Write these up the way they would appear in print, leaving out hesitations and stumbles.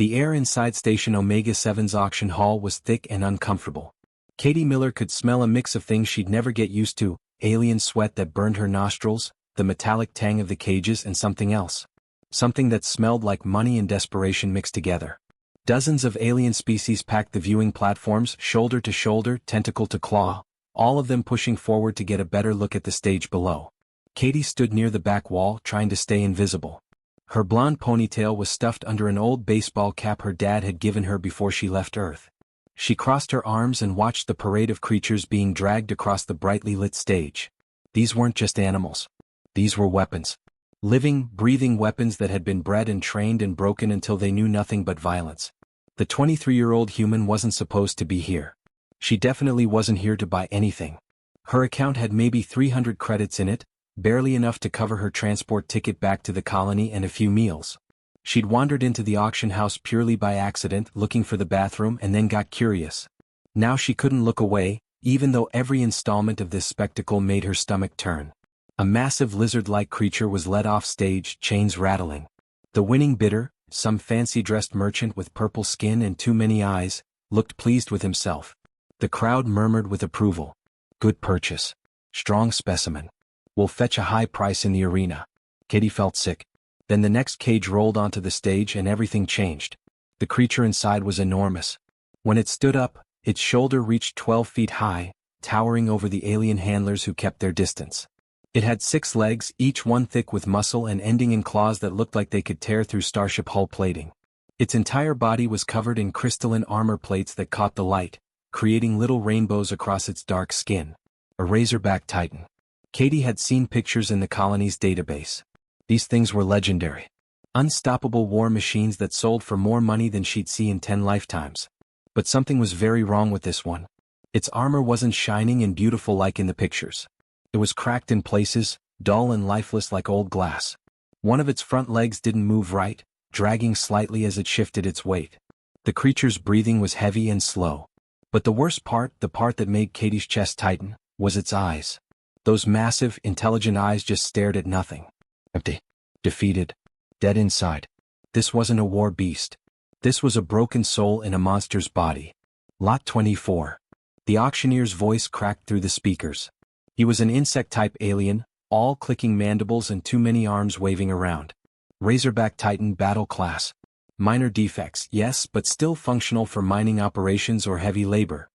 The air inside Station Omega-7's auction hall was thick and uncomfortable. Katie Miller could smell a mix of things she'd never get used to: alien sweat that burned her nostrils, the metallic tang of the cages, and something else. Something that smelled like money and desperation mixed together. Dozens of alien species packed the viewing platforms, shoulder to shoulder, tentacle to claw, all of them pushing forward to get a better look at the stage below. Katie stood near the back wall, trying to stay invisible. Her blonde ponytail was stuffed under an old baseball cap her dad had given her before she left Earth. She crossed her arms and watched the parade of creatures being dragged across the brightly lit stage. These weren't just animals. These were weapons. Living, breathing weapons that had been bred and trained and broken until they knew nothing but violence. The 23-year-old human wasn't supposed to be here. She definitely wasn't here to buy anything. Her account had maybe 300 credits in it, barely enough to cover her transport ticket back to the colony and a few meals. She'd wandered into the auction house purely by accident, looking for the bathroom, and then got curious. Now she couldn't look away, even though every installment of this spectacle made her stomach turn. A massive lizard-like creature was led off stage, chains rattling. The winning bidder, some fancy-dressed merchant with purple skin and too many eyes, looked pleased with himself. The crowd murmured with approval. Good purchase. Strong specimen. Will fetch a high price in the arena. Katie felt sick. Then the next cage rolled onto the stage and everything changed. The creature inside was enormous. When it stood up, its shoulder reached 12 feet high, towering over the alien handlers who kept their distance. It had 6 legs, each one thick with muscle and ending in claws that looked like they could tear through starship hull plating. Its entire body was covered in crystalline armor plates that caught the light, creating little rainbows across its dark skin. A razorback titan. Katie had seen pictures in the colony's database. These things were legendary. Unstoppable war machines that sold for more money than she'd see in 10 lifetimes. But something was very wrong with this one. Its armor wasn't shining and beautiful like in the pictures. It was cracked in places, dull and lifeless like old glass. One of its front legs didn't move right, dragging slightly as it shifted its weight. The creature's breathing was heavy and slow. But the worst part, the part that made Katie's chest tighten, was its eyes. Those massive, intelligent eyes just stared at nothing. Empty. Defeated. Dead inside. This wasn't a war beast. This was a broken soul in a monster's body. Lot 24. The auctioneer's voice cracked through the speakers. He was an insect-type alien, all clicking mandibles and too many arms waving around. Razorback Titan battle class. Minor defects, yes, but still functional for mining operations or heavy labor.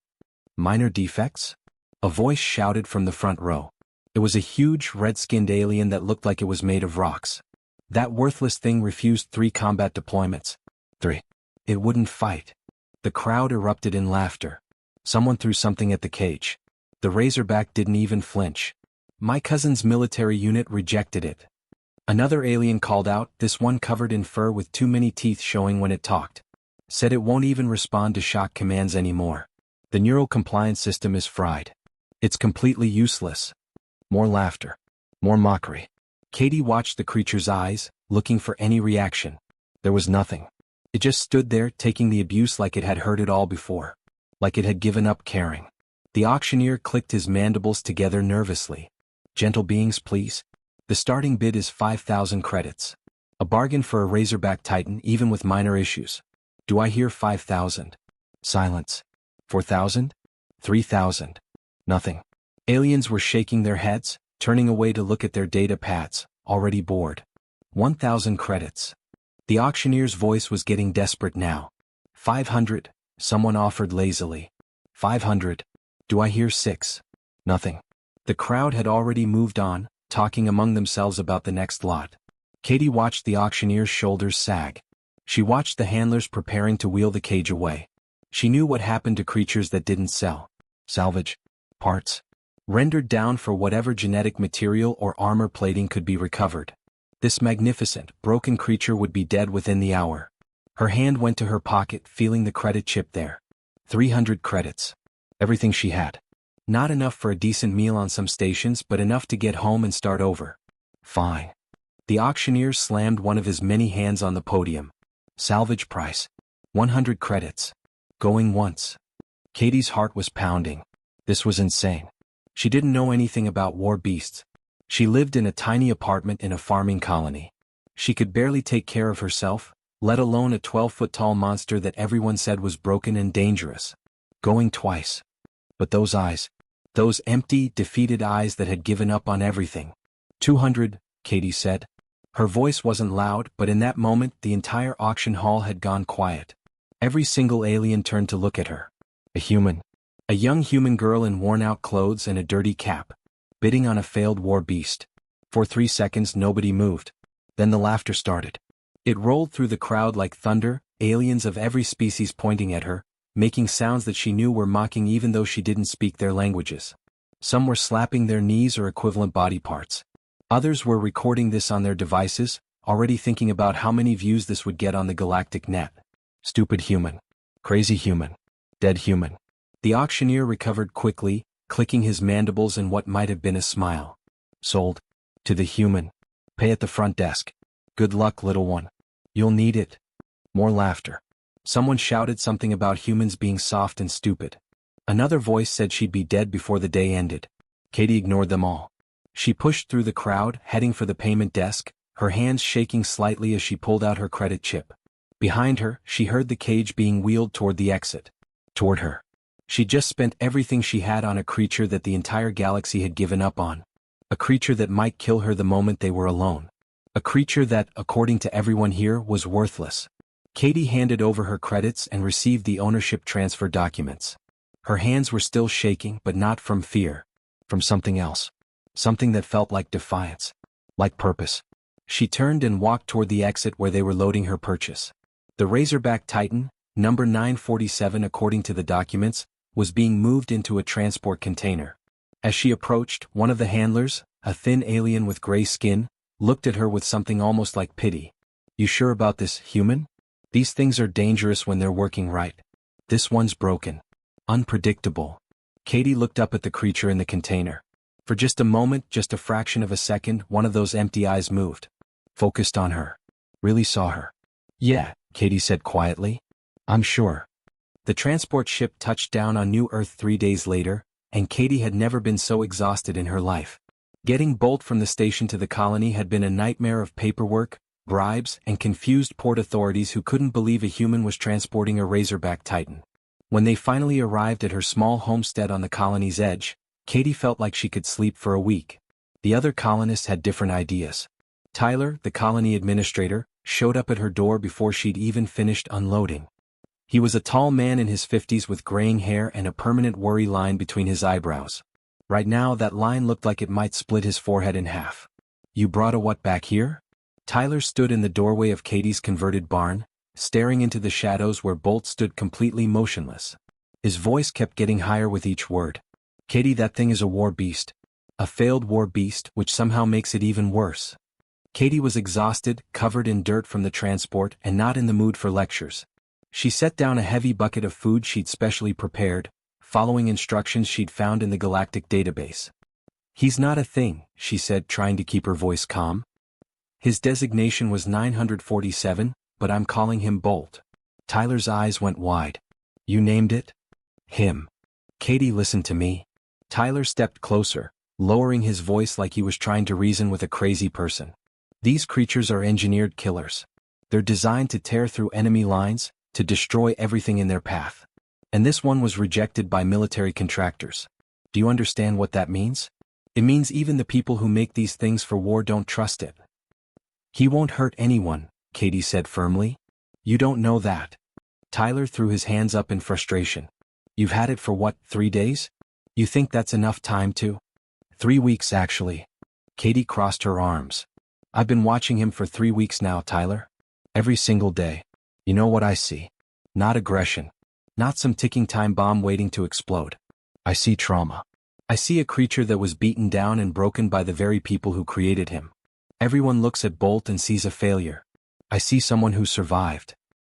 Minor defects? A voice shouted from the front row. It was a huge, red-skinned alien that looked like it was made of rocks. That worthless thing refused 3 combat deployments. 3. It wouldn't fight. The crowd erupted in laughter. Someone threw something at the cage. The Razorback didn't even flinch. My cousin's military unit rejected it. Another alien called out, this one covered in fur with too many teeth showing when it talked. Said it won't even respond to shock commands anymore. The neural compliance system is fried. It's completely useless. More laughter. More mockery. Katie watched the creature's eyes, looking for any reaction. There was nothing. It just stood there, taking the abuse like it had heard it all before. Like it had given up caring. The auctioneer clicked his mandibles together nervously. Gentle beings, please. The starting bid is 5,000 credits. A bargain for a Razorback Titan even with minor issues. Do I hear 5,000? Silence. 4,000? 3,000. Nothing. Aliens were shaking their heads, turning away to look at their data pads, already bored. 1,000 credits. The auctioneer's voice was getting desperate now. 500, someone offered lazily. 500. Do I hear 6? Nothing. The crowd had already moved on, talking among themselves about the next lot. Katie watched the auctioneer's shoulders sag. She watched the handlers preparing to wheel the cage away. She knew what happened to creatures that didn't sell. Salvage. Parts. Rendered down for whatever genetic material or armor plating could be recovered. This magnificent, broken creature would be dead within the hour. Her hand went to her pocket, feeling the credit chip there. 300 credits. Everything she had. Not enough for a decent meal on some stations, but enough to get home and start over. Fine. The auctioneer slammed one of his many hands on the podium. Salvage price. 100 credits. Going once. Katie's heart was pounding. This was insane. She didn't know anything about war beasts. She lived in a tiny apartment in a farming colony. She could barely take care of herself, let alone a 12-foot-tall monster that everyone said was broken and dangerous. Going twice. But those eyes. Those empty, defeated eyes that had given up on everything. 200, Katie said. Her voice wasn't loud, but in that moment the entire auction hall had gone quiet. Every single alien turned to look at her. A human. A young human girl in worn-out clothes and a dirty cap. Bidding on a failed war beast. For 3 seconds nobody moved. Then the laughter started. It rolled through the crowd like thunder, aliens of every species pointing at her, making sounds that she knew were mocking even though she didn't speak their languages. Some were slapping their knees or equivalent body parts. Others were recording this on their devices, already thinking about how many views this would get on the galactic net. Stupid human. Crazy human. Dead human. The auctioneer recovered quickly, clicking his mandibles in what might have been a smile. Sold. To the human. Pay at the front desk. Good luck, little one. You'll need it. More laughter. Someone shouted something about humans being soft and stupid. Another voice said she'd be dead before the day ended. Katie ignored them all. She pushed through the crowd, heading for the payment desk, her hands shaking slightly as she pulled out her credit chip. Behind her, she heard the cage being wheeled toward the exit. Toward her. She'd just spent everything she had on a creature that the entire galaxy had given up on. A creature that might kill her the moment they were alone. A creature that, according to everyone here, was worthless. Katie handed over her credits and received the ownership transfer documents. Her hands were still shaking, but not from fear. From something else. Something that felt like defiance. Like purpose. She turned and walked toward the exit where they were loading her purchase. The Razorback Titan, number 947 according to the documents, was being moved into a transport container. As she approached, one of the handlers, a thin alien with gray skin, looked at her with something almost like pity. You sure about this, human? These things are dangerous when they're working right. This one's broken. Unpredictable. Katie looked up at the creature in the container. For just a moment, just a fraction of a second, one of those empty eyes moved. Focused on her. Really saw her. Yeah, Katie said quietly. I'm sure. The transport ship touched down on New Earth 3 days later, and Katie had never been so exhausted in her life. Getting Bolt from the station to the colony had been a nightmare of paperwork, bribes, and confused port authorities who couldn't believe a human was transporting a Razorback Titan. When they finally arrived at her small homestead on the colony's edge, Katie felt like she could sleep for a week. The other colonists had different ideas. Tyler, the colony administrator, showed up at her door before she'd even finished unloading. He was a tall man in his 50s with graying hair and a permanent worry line between his eyebrows. Right now that line looked like it might split his forehead in half. You brought a what back here? Tyler stood in the doorway of Katie's converted barn, staring into the shadows where Bolt stood completely motionless. His voice kept getting higher with each word. Katie, that thing is a war beast. A failed war beast, which somehow makes it even worse. Katie was exhausted, covered in dirt from the transport, and not in the mood for lectures. She set down a heavy bucket of food she'd specially prepared, following instructions she'd found in the galactic database. He's not a thing, she said, trying to keep her voice calm. His designation was 947, but I'm calling him Bolt. Tyler's eyes went wide. You named it? Him. Katie, listen to me. Tyler stepped closer, lowering his voice like he was trying to reason with a crazy person. These creatures are engineered killers. They're designed to tear through enemy lines, to destroy everything in their path. And this one was rejected by military contractors. Do you understand what that means? It means even the people who make these things for war don't trust it. He won't hurt anyone, Katie said firmly. You don't know that. Tyler threw his hands up in frustration. You've had it for what, 3 days? You think that's enough time to? 3 weeks actually. Katie crossed her arms. I've been watching him for 3 weeks now, Tyler. Every single day. You know what I see? Not aggression. Not some ticking time bomb waiting to explode. I see trauma. I see a creature that was beaten down and broken by the very people who created him. Everyone looks at Bolt and sees a failure. I see someone who survived.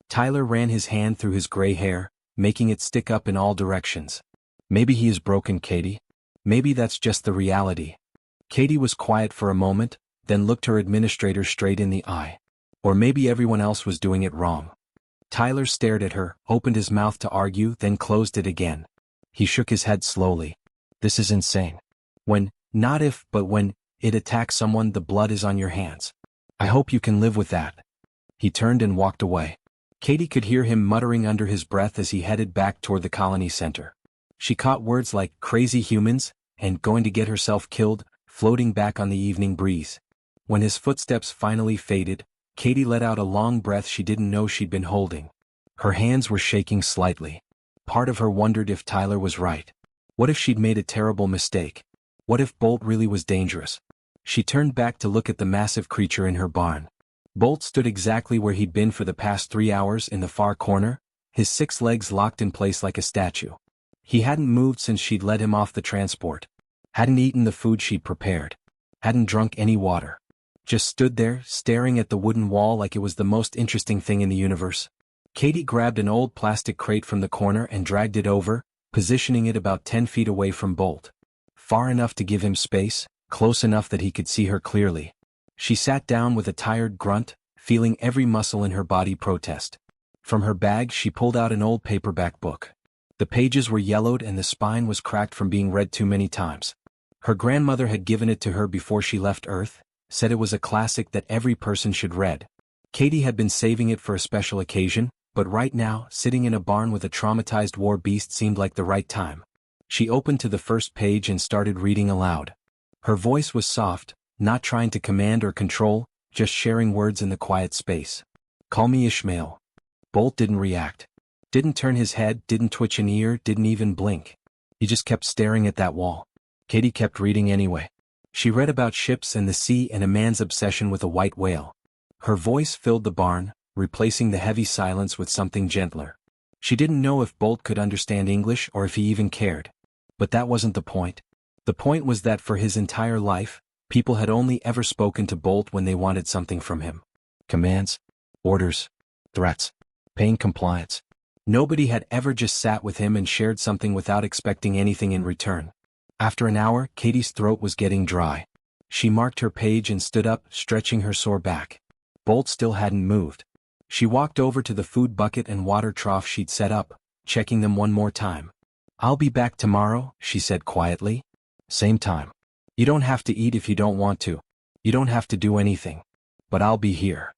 Tyler ran his hand through his gray hair, making it stick up in all directions. Maybe he is broken, Katie. Maybe that's just the reality. Katie was quiet for a moment, then looked her administrator straight in the eye. Or maybe everyone else was doing it wrong. Tyler stared at her, opened his mouth to argue, then closed it again. He shook his head slowly. This is insane. Not if, but when it attacks someone, the blood is on your hands. I hope you can live with that. He turned and walked away. Katie could hear him muttering under his breath as he headed back toward the colony center. She caught words like crazy humans and going to get herself killed floating back on the evening breeze. When his footsteps finally faded, Katie let out a long breath she didn't know she'd been holding. Her hands were shaking slightly. Part of her wondered if Tyler was right. What if she'd made a terrible mistake? What if Bolt really was dangerous? She turned back to look at the massive creature in her barn. Bolt stood exactly where he'd been for the past 3 hours in the far corner, his 6 legs locked in place like a statue. He hadn't moved since she'd let him off the transport. Hadn't eaten the food she'd prepared. Hadn't drunk any water. Just stood there, staring at the wooden wall like it was the most interesting thing in the universe. Katie grabbed an old plastic crate from the corner and dragged it over, positioning it about 10 feet away from Bolt. Far enough to give him space, close enough that he could see her clearly. She sat down with a tired grunt, feeling every muscle in her body protest. From her bag she pulled out an old paperback book. The pages were yellowed and the spine was cracked from being read too many times. Her grandmother had given it to her before she left Earth, said it was a classic that every person should read. Katie had been saving it for a special occasion, but right now, sitting in a barn with a traumatized war beast seemed like the right time. She opened to the first page and started reading aloud. Her voice was soft, not trying to command or control, just sharing words in the quiet space. Call me Ishmael. Bolt didn't react. Didn't turn his head, didn't twitch an ear, didn't even blink. He just kept staring at that wall. Katie kept reading anyway. She read about ships and the sea and a man's obsession with a white whale. Her voice filled the barn, replacing the heavy silence with something gentler. She didn't know if Bolt could understand English or if he even cared. But that wasn't the point. The point was that for his entire life, people had only ever spoken to Bolt when they wanted something from him. Commands, orders, threats, paying compliance. Nobody had ever just sat with him and shared something without expecting anything in return. After an hour, Katie's throat was getting dry. She marked her page and stood up, stretching her sore back. Bolt still hadn't moved. She walked over to the food bucket and water trough she'd set up, checking them one more time. I'll be back tomorrow, she said quietly. Same time. You don't have to eat if you don't want to. You don't have to do anything. But I'll be here.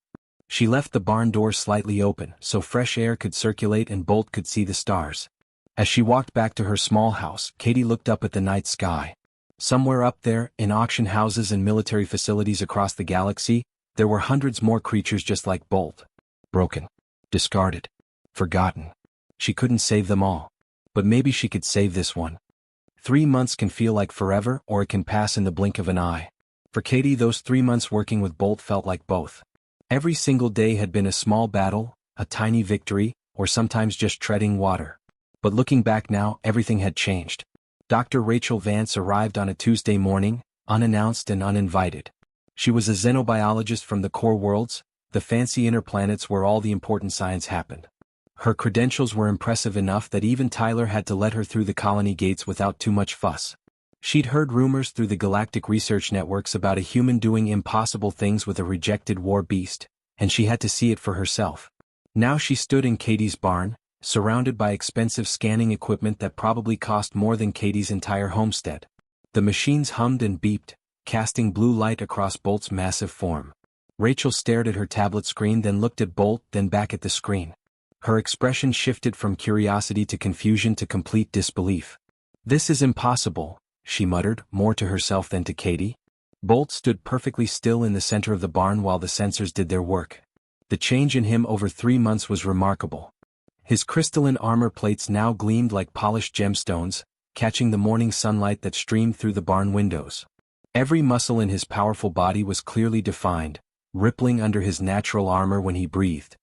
She left the barn door slightly open so fresh air could circulate and Bolt could see the stars. As she walked back to her small house, Katie looked up at the night sky. Somewhere up there, in auction houses and military facilities across the galaxy, there were hundreds more creatures just like Bolt. Broken. Discarded. Forgotten. She couldn't save them all. But maybe she could save this one. 3 months can feel like forever or it can pass in the blink of an eye. For Katie, those 3 months working with Bolt felt like both. Every single day had been a small battle, a tiny victory, or sometimes just treading water. But looking back now, everything had changed. Dr. Rachel Vance arrived on a Tuesday morning, unannounced and uninvited. She was a xenobiologist from the core worlds, the fancy inner planets where all the important science happened. Her credentials were impressive enough that even Tyler had to let her through the colony gates without too much fuss. She'd heard rumors through the galactic research networks about a human doing impossible things with a rejected war beast, and she had to see it for herself. Now she stood in Katie's barn, surrounded by expensive scanning equipment that probably cost more than Katie's entire homestead. The machines hummed and beeped, casting blue light across Bolt's massive form. Rachel stared at her tablet screen, then looked at Bolt, then back at the screen. Her expression shifted from curiosity to confusion to complete disbelief. This is impossible, she muttered, more to herself than to Katie. Bolt stood perfectly still in the center of the barn while the sensors did their work. The change in him over 3 months was remarkable. His crystalline armor plates now gleamed like polished gemstones, catching the morning sunlight that streamed through the barn windows. Every muscle in his powerful body was clearly defined, rippling under his natural armor when he breathed.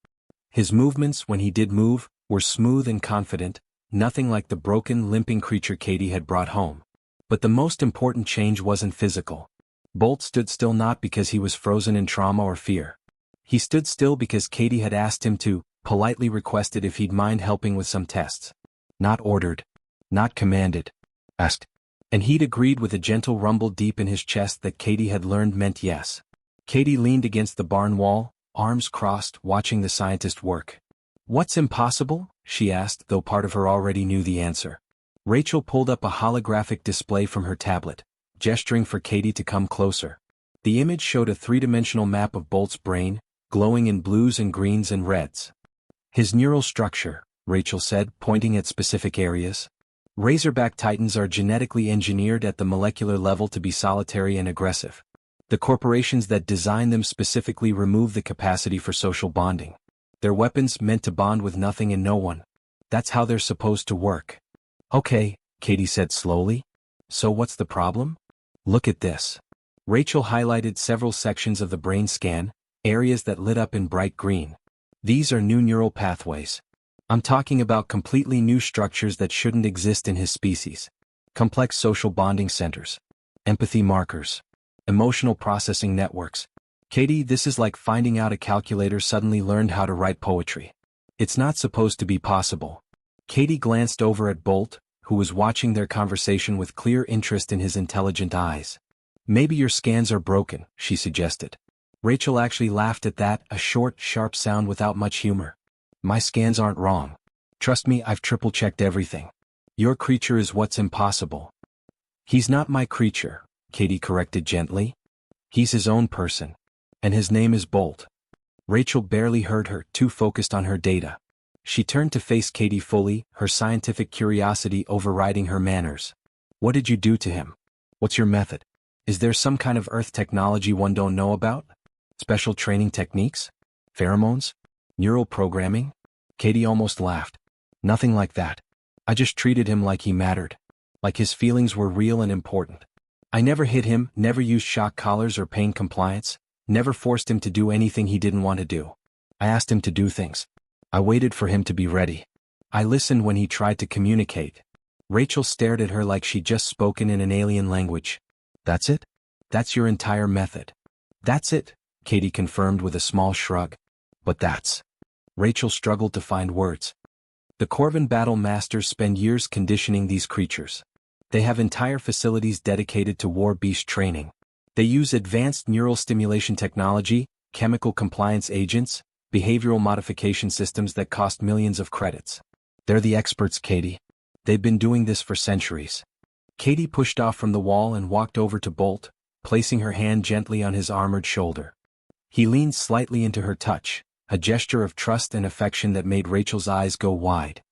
His movements, when he did move, were smooth and confident, nothing like the broken, limping creature Katie had brought home. But the most important change wasn't physical. Bolt stood still not because he was frozen in trauma or fear. He stood still because Katie had asked him to, politely requested if he'd mind helping with some tests. Not ordered. Not commanded. Asked. And he'd agreed with a gentle rumble deep in his chest that Katie had learned meant yes. Katie leaned against the barn wall, arms crossed, watching the scientist work. What's impossible? She asked, though part of her already knew the answer. Rachel pulled up a holographic display from her tablet, gesturing for Katie to come closer. The image showed a 3-dimensional map of Bolt's brain, glowing in blues and greens and reds. His neural structure, Rachel said, pointing at specific areas. Razorback titans are genetically engineered at the molecular level to be solitary and aggressive. The corporations that design them specifically remove the capacity for social bonding. They're weapons meant to bond with nothing and no one. That's how they're supposed to work. Okay, Katie said slowly. So what's the problem? Look at this. Rachel highlighted several sections of the brain scan, areas that lit up in bright green. These are new neural pathways. I'm talking about completely new structures that shouldn't exist in his species. Complex social bonding centers. Empathy markers. Emotional processing networks. Katie, this is like finding out a calculator suddenly learned how to write poetry. It's not supposed to be possible. Katie glanced over at Bolt, who was watching their conversation with clear interest in his intelligent eyes. Maybe your scans are broken, she suggested. Rachel actually laughed at that, a short, sharp sound without much humor. My scans aren't wrong. Trust me, I've triple-checked everything. Your creature is what's impossible. He's not my creature, Katie corrected gently. He's his own person. And his name is Bolt. Rachel barely heard her, too focused on her data. She turned to face Katie fully, her scientific curiosity overriding her manners. What did you do to him? What's your method? Is there some kind of Earth technology one don't know about? Special training techniques? Pheromones? Neural programming? Katie almost laughed. Nothing like that. I just treated him like he mattered. Like his feelings were real and important. I never hit him, never used shock collars or pain compliance, never forced him to do anything he didn't want to do. I asked him to do things. I waited for him to be ready. I listened when he tried to communicate. Rachel stared at her like she'd just spoken in an alien language. That's it? That's your entire method? That's it, Katie confirmed with a small shrug. But that's... Rachel struggled to find words. The Corvin Battle Masters spend years conditioning these creatures. They have entire facilities dedicated to war beast training. They use advanced neural stimulation technology, chemical compliance agents, behavioral modification systems that cost millions of credits. They're the experts, Katie. They've been doing this for centuries. Katie pushed off from the wall and walked over to Bolt, placing her hand gently on his armored shoulder. He leaned slightly into her touch, a gesture of trust and affection that made Rachel's eyes go wide.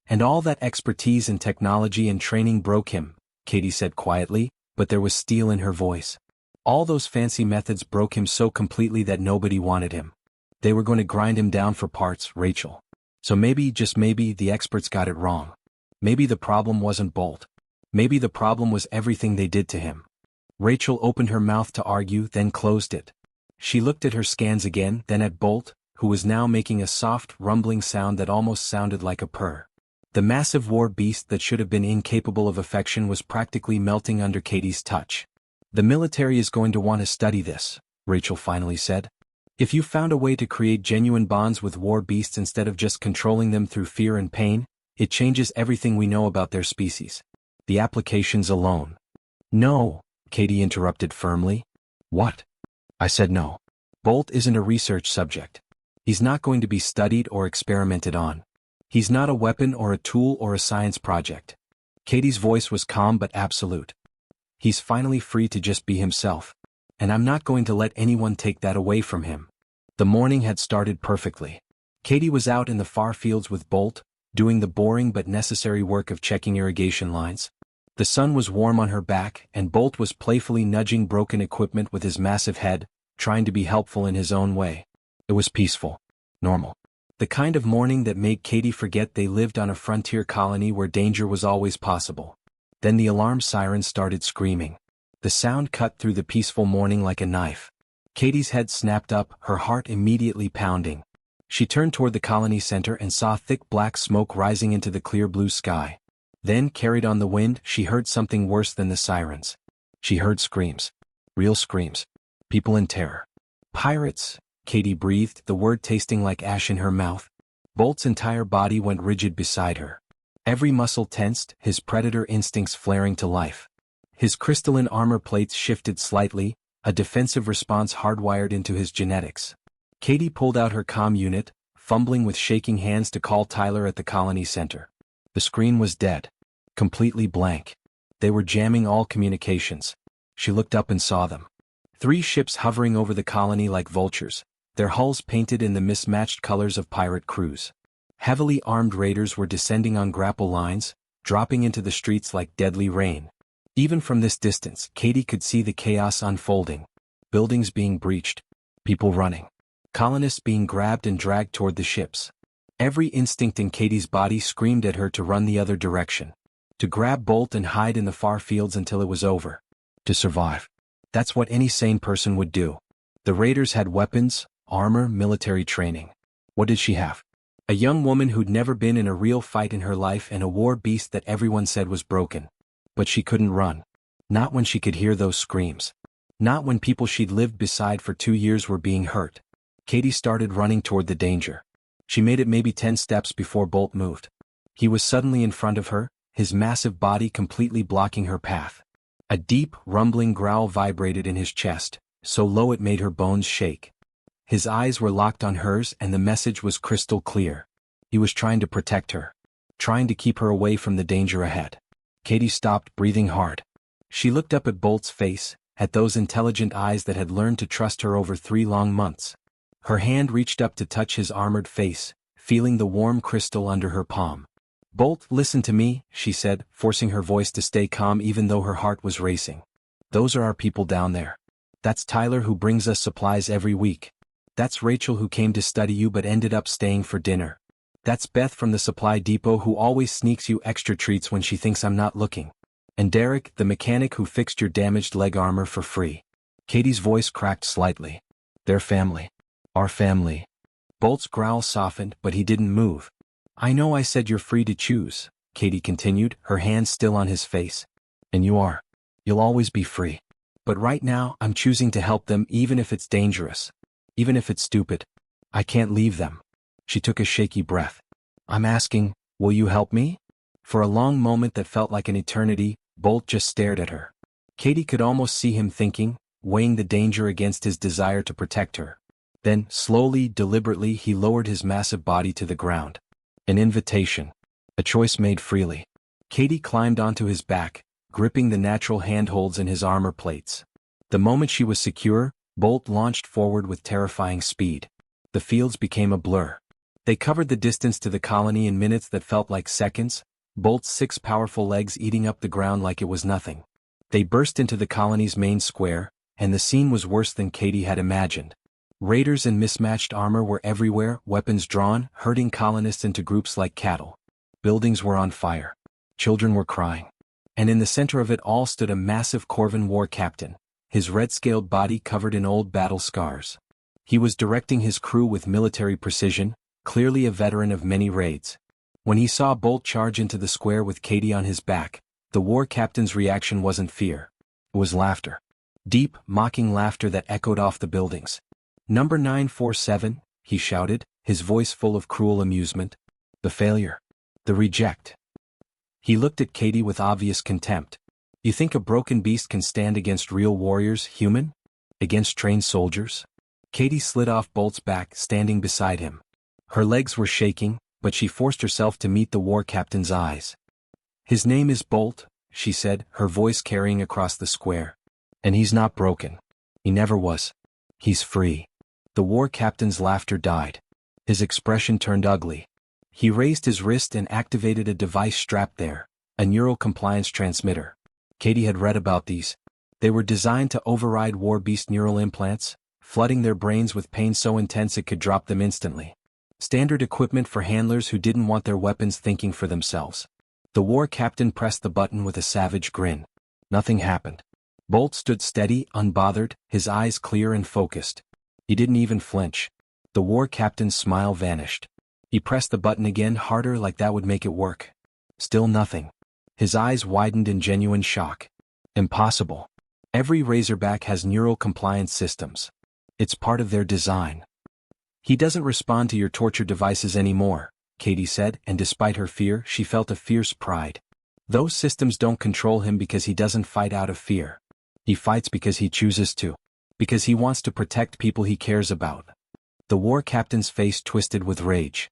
And all that expertise in technology and training broke him, Katie said quietly, but there was steel in her voice. All those fancy methods broke him so completely that nobody wanted him. They were going to grind him down for parts, Rachel. So maybe, just maybe, the experts got it wrong. Maybe the problem wasn't Bolt. Maybe the problem was everything they did to him. Rachel opened her mouth to argue, then closed it. She looked at her scans again, then at Bolt, who was now making a soft, rumbling sound that almost sounded like a purr. The massive war beast that should have been incapable of affection was practically melting under Katie's touch. The military is going to want to study this, Rachel finally said. If you found a way to create genuine bonds with war beasts instead of just controlling them through fear and pain, it changes everything we know about their species. The applications alone. No, Katie interrupted firmly. What? I said no. Bolt isn't a research subject. He's not going to be studied or experimented on. He's not a weapon or a tool or a science project. Katie's voice was calm but absolute. He's finally free to just be himself. And I'm not going to let anyone take that away from him. The morning had started perfectly. Katie was out in the far fields with Bolt, doing the boring but necessary work of checking irrigation lines. The sun was warm on her back, and Bolt was playfully nudging broken equipment with his massive head, trying to be helpful in his own way. It was peaceful. Normal. The kind of morning that made Katie forget they lived on a frontier colony where danger was always possible. Then the alarm siren started screaming. The sound cut through the peaceful morning like a knife. Katie's head snapped up, her heart immediately pounding. She turned toward the colony center and saw thick black smoke rising into the clear blue sky. Then, carried on the wind, she heard something worse than the sirens. She heard screams. Real screams. People in terror. Pirates, Katie breathed, the word tasting like ash in her mouth. Bolt's entire body went rigid beside her. Every muscle tensed, his predator instincts flaring to life. His crystalline armor plates shifted slightly, a defensive response hardwired into his genetics. Katie pulled out her comm unit, fumbling with shaking hands to call Tyler at the colony center. The screen was dead. Completely blank. They were jamming all communications. She looked up and saw them. 3 ships hovering over the colony like vultures, their hulls painted in the mismatched colors of pirate crews. Heavily armed raiders were descending on grapple lines, dropping into the streets like deadly rain. Even from this distance, Katie could see the chaos unfolding. Buildings being breached, people running, colonists being grabbed and dragged toward the ships. Every instinct in Katie's body screamed at her to run the other direction. To grab Bolt and hide in the far fields until it was over. To survive. That's what any sane person would do. The raiders had weapons, armor, military training. What did she have? A young woman who'd never been in a real fight in her life and a war beast that everyone said was broken. But she couldn't run. Not when she could hear those screams. Not when people she'd lived beside for 2 years were being hurt. Katie started running toward the danger. She made it maybe 10 steps before Bolt moved. He was suddenly in front of her, his massive body completely blocking her path. A deep, rumbling growl vibrated in his chest, so low it made her bones shake. His eyes were locked on hers and the message was crystal clear. He was trying to protect her. Trying to keep her away from the danger ahead. Katie stopped, breathing hard. She looked up at Bolt's face, at those intelligent eyes that had learned to trust her over 3 long months. Her hand reached up to touch his armored face, feeling the warm crystal under her palm. "Bolt, listen to me," she said, forcing her voice to stay calm even though her heart was racing. "Those are our people down there. That's Tyler who brings us supplies every week. That's Rachel who came to study you but ended up staying for dinner. That's Beth from the supply depot who always sneaks you extra treats when she thinks I'm not looking. And Derek, the mechanic who fixed your damaged leg armor for free." Katie's voice cracked slightly. "Their family. Our family." Bolt's growl softened, but he didn't move. "I know I said you're free to choose," Katie continued, her hand still on his face. "And you are. You'll always be free. But right now, I'm choosing to help them even if it's dangerous. Even if it's stupid. I can't leave them." She took a shaky breath. "I'm asking, will you help me?" For a long moment that felt like an eternity, Bolt just stared at her. Katie could almost see him thinking, weighing the danger against his desire to protect her. Then, slowly, deliberately, he lowered his massive body to the ground. An invitation. A choice made freely. Katie climbed onto his back, gripping the natural handholds in his armor plates. The moment she was secure, Bolt launched forward with terrifying speed. The fields became a blur. They covered the distance to the colony in minutes that felt like seconds, Bolt's 6 powerful legs eating up the ground like it was nothing. They burst into the colony's main square, and the scene was worse than Katie had imagined. Raiders in mismatched armor were everywhere, weapons drawn, herding colonists into groups like cattle. Buildings were on fire. Children were crying. And in the center of it all stood a massive Corvan war captain, his red-scaled body covered in old battle scars. He was directing his crew with military precision, clearly a veteran of many raids. When he saw Bolt charge into the square with Katie on his back, the war captain's reaction wasn't fear. It was laughter. Deep, mocking laughter that echoed off the buildings. "Number 947, he shouted, his voice full of cruel amusement. "The failure. The reject." He looked at Katie with obvious contempt. "You think a broken beast can stand against real warriors, human? Against trained soldiers?" Katie slid off Bolt's back, standing beside him. Her legs were shaking, but she forced herself to meet the war captain's eyes. "His name is Bolt," she said, her voice carrying across the square. "And he's not broken. He never was. He's free." The war captain's laughter died. His expression turned ugly. He raised his wrist and activated a device strapped there, a neural compliance transmitter. Katie had read about these. They were designed to override war beast neural implants, flooding their brains with pain so intense it could drop them instantly. Standard equipment for handlers who didn't want their weapons thinking for themselves. The war captain pressed the button with a savage grin. Nothing happened. Bolt stood steady, unbothered, his eyes clear and focused. He didn't even flinch. The war captain's smile vanished. He pressed the button again, harder, like that would make it work. Still nothing. His eyes widened in genuine shock. Impossible. Every Razorback has neural compliance systems. It's part of their design. "He doesn't respond to your torture devices anymore," Katie said, and despite her fear, she felt a fierce pride. Those systems don't control him because he doesn't fight out of fear. He fights because he chooses to. Because he wants to protect people he cares about. The war captain's face twisted with rage.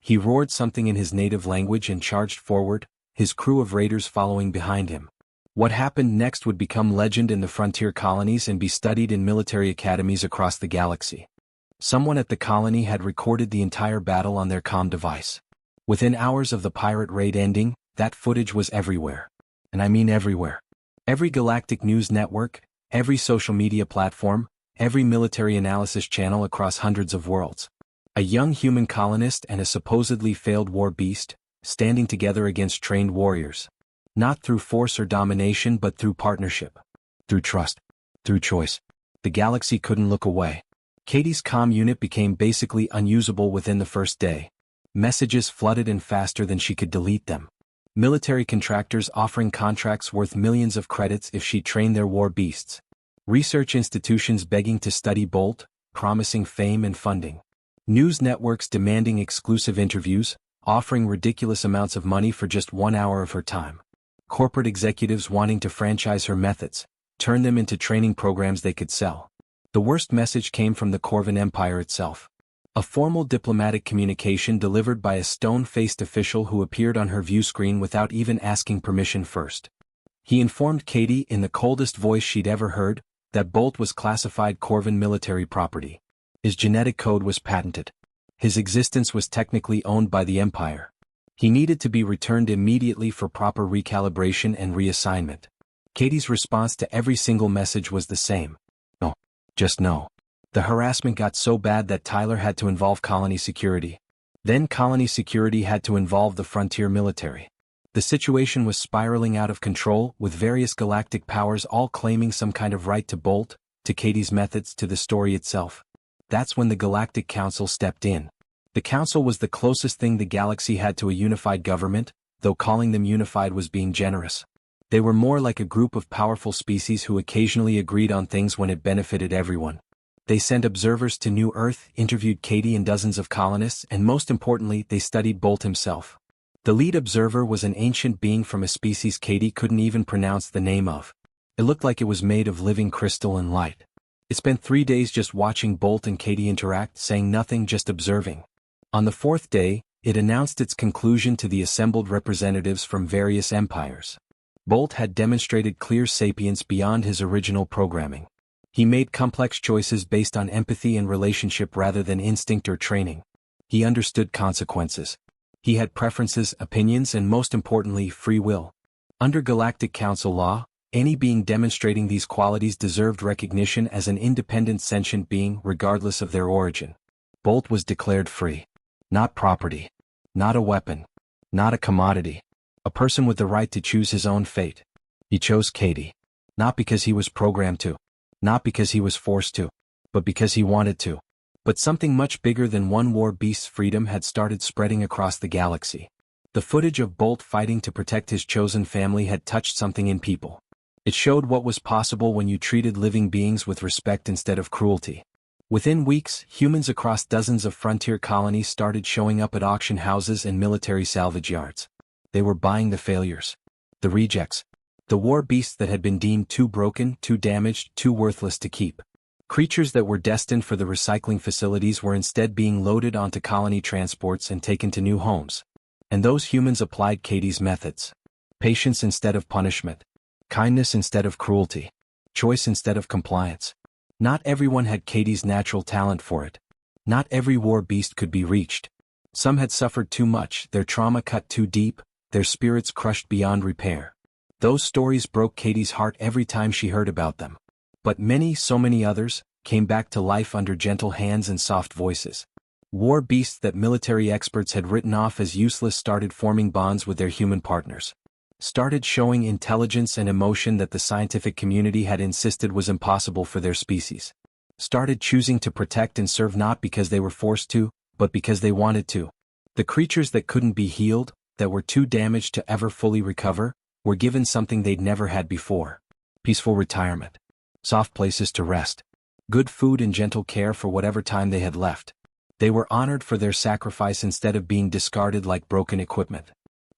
He roared something in his native language and charged forward, his crew of raiders following behind him. What happened next would become legend in the frontier colonies and be studied in military academies across the galaxy. Someone at the colony had recorded the entire battle on their comm device. Within hours of the pirate raid ending, that footage was everywhere. And I mean everywhere. Every galactic news network, every social media platform, every military analysis channel across hundreds of worlds. A young human colonist and a supposedly failed war beast, standing together against trained warriors. Not through force or domination but through partnership. Through trust. Through choice. The galaxy couldn't look away. Katie's comm unit became basically unusable within the first day. Messages flooded in faster than she could delete them. Military contractors offering contracts worth millions of credits if she trained their war beasts. Research institutions begging to study Bolt, promising fame and funding. News networks demanding exclusive interviews, offering ridiculous amounts of money for just 1 hour of her time. Corporate executives wanting to franchise her methods, turn them into training programs they could sell. The worst message came from the Corvin Empire itself. A formal diplomatic communication delivered by a stone-faced official who appeared on her view screen without even asking permission first. He informed Katie in the coldest voice she'd ever heard that Bolt was classified Corvin military property. His genetic code was patented. His existence was technically owned by the Empire. He needed to be returned immediately for proper recalibration and reassignment. Katie's response to every single message was the same. No. Just no. The harassment got so bad that Tyler had to involve colony security. Then colony security had to involve the frontier military. The situation was spiraling out of control, with various galactic powers all claiming some kind of right to Bolt, to Katie's methods, to the story itself. That's when the Galactic Council stepped in. The Council was the closest thing the galaxy had to a unified government, though calling them unified was being generous. They were more like a group of powerful species who occasionally agreed on things when it benefited everyone. They sent observers to New Earth, interviewed Katie and dozens of colonists, and most importantly, they studied Bolt himself. The lead observer was an ancient being from a species Katie couldn't even pronounce the name of. It looked like it was made of living crystal and light. It spent 3 days just watching Bolt and Katie interact, saying nothing, just observing. On the 4th day, it announced its conclusion to the assembled representatives from various empires. Bolt had demonstrated clear sapience beyond his original programming. He made complex choices based on empathy and relationship rather than instinct or training. He understood consequences. He had preferences, opinions, and most importantly, free will. Under Galactic Council law, any being demonstrating these qualities deserved recognition as an independent sentient being regardless of their origin. Bolt was declared free. Not property. Not a weapon. Not a commodity. A person with the right to choose his own fate. He chose Katie. Not because he was programmed to. Not because he was forced to. But because he wanted to. But something much bigger than one war beast's freedom had started spreading across the galaxy. The footage of Bolt fighting to protect his chosen family had touched something in people. It showed what was possible when you treated living beings with respect instead of cruelty. Within weeks, humans across dozens of frontier colonies started showing up at auction houses and military salvage yards. They were buying the failures. The rejects. The war beasts that had been deemed too broken, too damaged, too worthless to keep. Creatures that were destined for the recycling facilities were instead being loaded onto colony transports and taken to new homes. And those humans applied Katie's methods. Patience instead of punishment. Kindness instead of cruelty. Choice instead of compliance. Not everyone had Katie's natural talent for it. Not every war beast could be reached. Some had suffered too much, their trauma cut too deep, their spirits crushed beyond repair. Those stories broke Katie's heart every time she heard about them. But many, so many others, came back to life under gentle hands and soft voices. War beasts that military experts had written off as useless started forming bonds with their human partners. Started showing intelligence and emotion that the scientific community had insisted was impossible for their species. Started choosing to protect and serve not because they were forced to, but because they wanted to. The creatures that couldn't be healed, that were too damaged to ever fully recover, were given something they'd never had before. Peaceful retirement. Soft places to rest. Good food and gentle care for whatever time they had left. They were honored for their sacrifice instead of being discarded like broken equipment.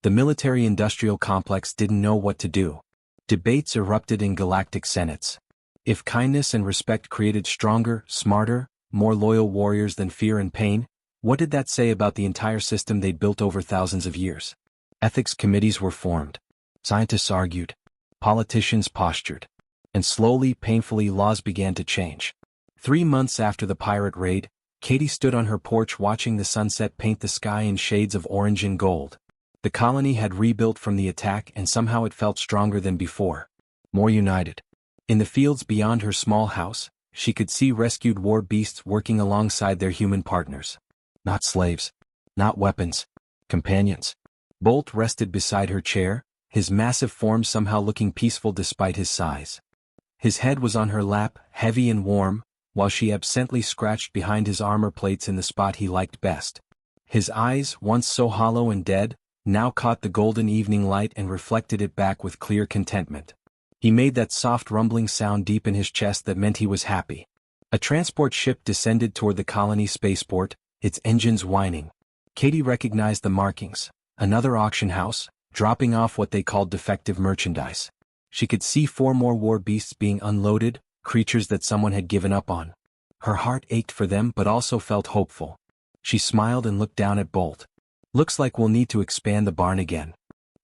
The military-industrial complex didn't know what to do. Debates erupted in galactic senates. If kindness and respect created stronger, smarter, more loyal warriors than fear and pain, what did that say about the entire system they'd built over thousands of years? Ethics committees were formed. Scientists argued. Politicians postured. And slowly, painfully, laws began to change. 3 months after the pirate raid, Katie stood on her porch watching the sunset paint the sky in shades of orange and gold. The colony had rebuilt from the attack and somehow it felt stronger than before. More united. In the fields beyond her small house, she could see rescued war beasts working alongside their human partners. Not slaves. Not weapons. Companions. Bolt rested beside her chair, his massive form somehow looking peaceful despite his size. His head was on her lap, heavy and warm, while she absently scratched behind his armor plates in the spot he liked best. His eyes, once so hollow and dead, now caught the golden evening light and reflected it back with clear contentment. He made that soft rumbling sound deep in his chest that meant he was happy. A transport ship descended toward the colony spaceport, its engines whining. Katie recognized the markings. Another auction house, dropping off what they called defective merchandise. She could see 4 more war beasts being unloaded, creatures that someone had given up on. Her heart ached for them but also felt hopeful. She smiled and looked down at Bolt. Looks like we'll need to expand the barn again.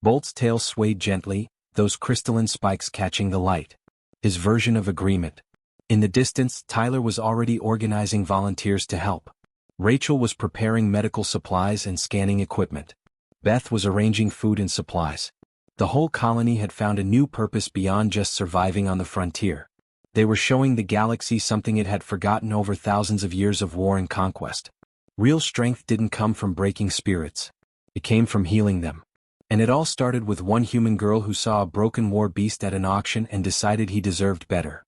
Bolt's tail swayed gently, those crystalline spikes catching the light. His version of agreement. In the distance, Tyler was already organizing volunteers to help. Rachel was preparing medical supplies and scanning equipment. Beth was arranging food and supplies. The whole colony had found a new purpose beyond just surviving on the frontier. They were showing the galaxy something it had forgotten over thousands of years of war and conquest. Real strength didn't come from breaking spirits. It came from healing them. And it all started with one human girl who saw a broken war beast at an auction and decided he deserved better.